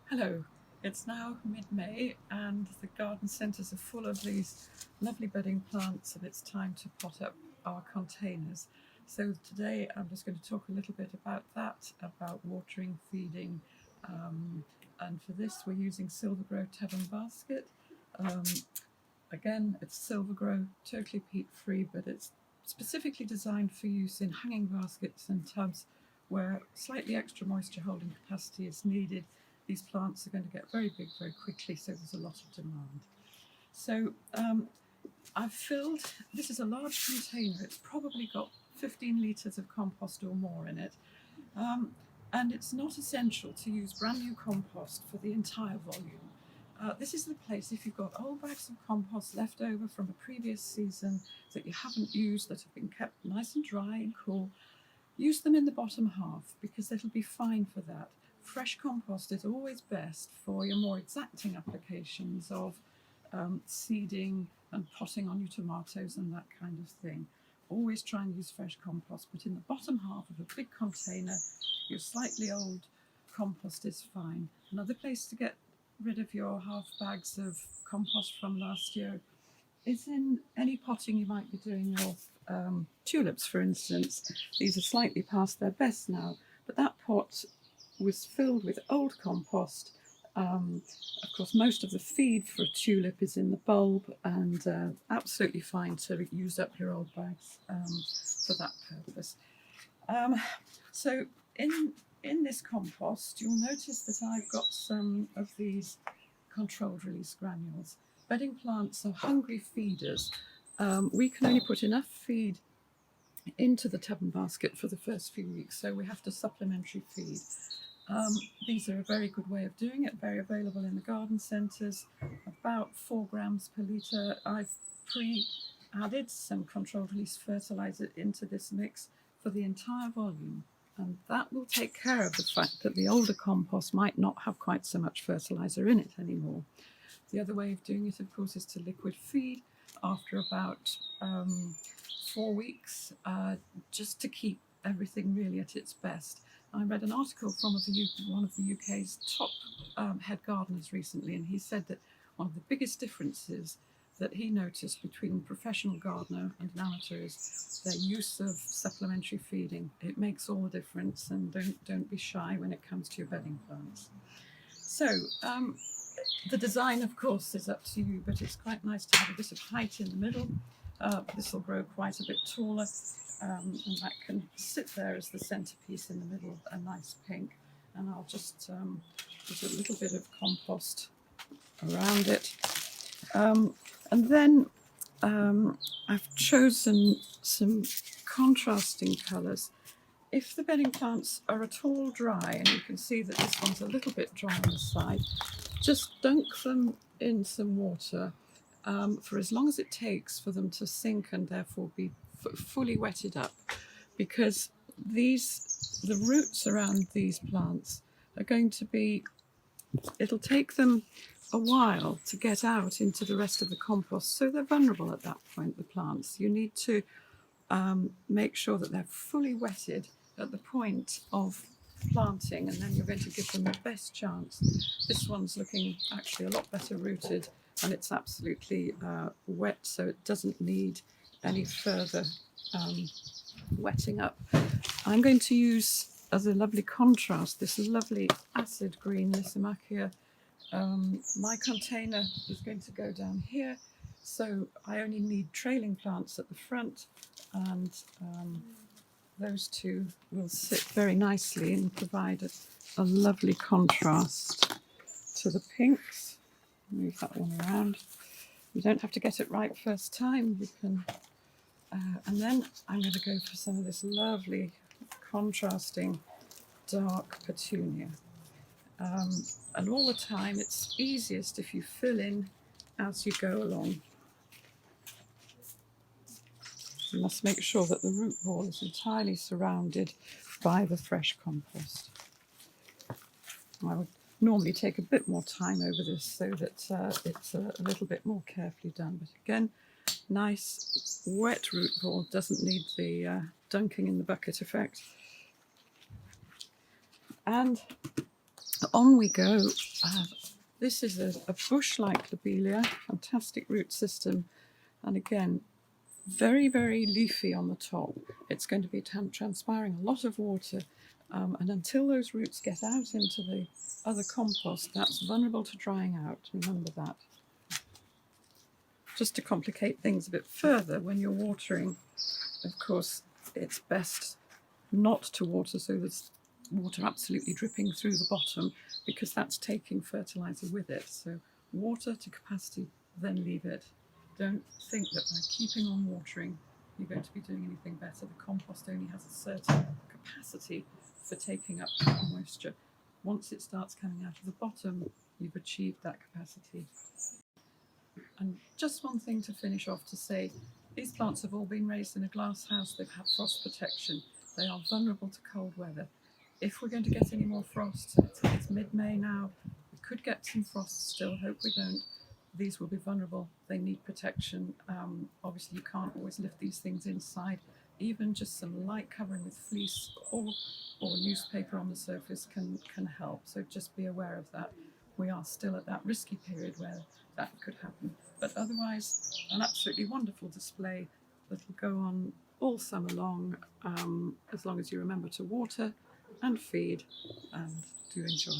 Hello, it's now mid-May and the garden centres are full of these lovely bedding plants and it's time to pot up our containers. So today I'm just going to talk a little bit about that, about watering, feeding, and for this we're using SylvaGrow Tub and Basket. Um, Again, it's SylvaGrow, totally peat-free, but it's specifically designed for use in hanging baskets and tubs where slightly extra moisture holding capacity is needed. These plants are going to get very big very quickly, so there's a lot of demand. So I've filled, this is a large container, it's probably got 15 litres of compost or more in it. And it's not essential to use brand new compost for the entire volume. This is the place if you've got old bags of compost left over from a previous season that you haven't used, that have been kept nice and dry and cool, use them in the bottom half because it'll be fine for that. Fresh compost is always best for your more exacting applications of seeding and potting on your tomatoes and that kind of thing. Always try and use fresh compost, but in the bottom half of a big container, your slightly old compost is fine. Another place to get rid of your half bags of compost from last year is in any potting you might be doing of tulips, for instance. These are slightly past their best now, but that pot was filled with old compost. Of course, most of the feed for a tulip is in the bulb, and absolutely fine to use up your old bags for that purpose. So in this compost, you'll notice that I've got some of these controlled release granules. Bedding plants are hungry feeders. We can only put enough feed into the tub and basket for the first few weeks, so we have to supplementary feed. These are a very good way of doing it, very available in the garden centres, about 4 grams per litre. I've pre-added some controlled release fertiliser into this mix for the entire volume, and that will take care of the fact that the older compost might not have quite so much fertiliser in it anymore. The other way of doing it, of course, is to liquid feed after about 4 weeks, just to keep everything really at its best. I read an article from one of the UK's top head gardeners recently, and he said that one of the biggest differences that he noticed between a professional gardener and an amateur is their use of supplementary feeding. It makes all the difference, and don't be shy when it comes to your bedding plants. So the design, of course, is up to you, but it's quite nice to have a bit of height in the middle. This will grow quite a bit taller, and that can sit there as the centerpiece in the middle, a nice pink. And I'll just put a little bit of compost around it. And then I've chosen some contrasting colours. If the bedding plants are at all dry, and you can see that this one's a little bit dry on the side, just dunk them in some water for as long as it takes for them to sink and therefore be fully wetted up, because the roots around these plants are going to be, it'll take them a while to get out into the rest of the compost, so they're vulnerable at that point, the plants. You need to make sure that they're fully wetted at the point of planting, and then you're going to give them the best chance. This one's looking actually a lot better rooted, and it's absolutely wet, so it doesn't need any further wetting up. I'm going to use, as a lovely contrast, this lovely acid green Lysimachia. My container is going to go down here, so I only need trailing plants at the front, and those two will sit very nicely and provide a lovely contrast to the pinks. Move that one around. You don't have to get it right first time. You can, and then I'm going to go for some of this lovely contrasting dark petunia. And all the time, it's easiest if you fill in as you go along. You must make sure that the root ball is entirely surrounded by the fresh compost. I would normally take a bit more time over this so that it's a little bit more carefully done. But again, nice wet root ball, doesn't need the dunking in the bucket effect. And on we go This is a bush-like lobelia, fantastic root system, and again, very, very leafy on the top. It's going to be transpiring a lot of water, and until those roots get out into the other compost, that's vulnerable to drying out. Remember that. Just to complicate things a bit further, when you're watering, of course, it's best not to water so there's water absolutely dripping through the bottom, because that's taking fertiliser with it. So water to capacity, then leave it. Don't think that by keeping on watering you're going to be doing anything better. The compost only has a certain capacity for taking up moisture. Once it starts coming out of the bottom, you've achieved that capacity. And just one thing to finish off to say, these plants have all been raised in a glass house. They've had frost protection. They are vulnerable to cold weather. If we're going to get any more frost, it's mid-May now, we could get some frost still, hope we don't. These will be vulnerable, they need protection. Obviously you can't always lift these things inside. Even just some light covering with fleece or newspaper on the surface can help, so just be aware of that. We are still at that risky period where that could happen. But otherwise, an absolutely wonderful display that will go on all summer long, as long as you remember to water and feed and do enjoy.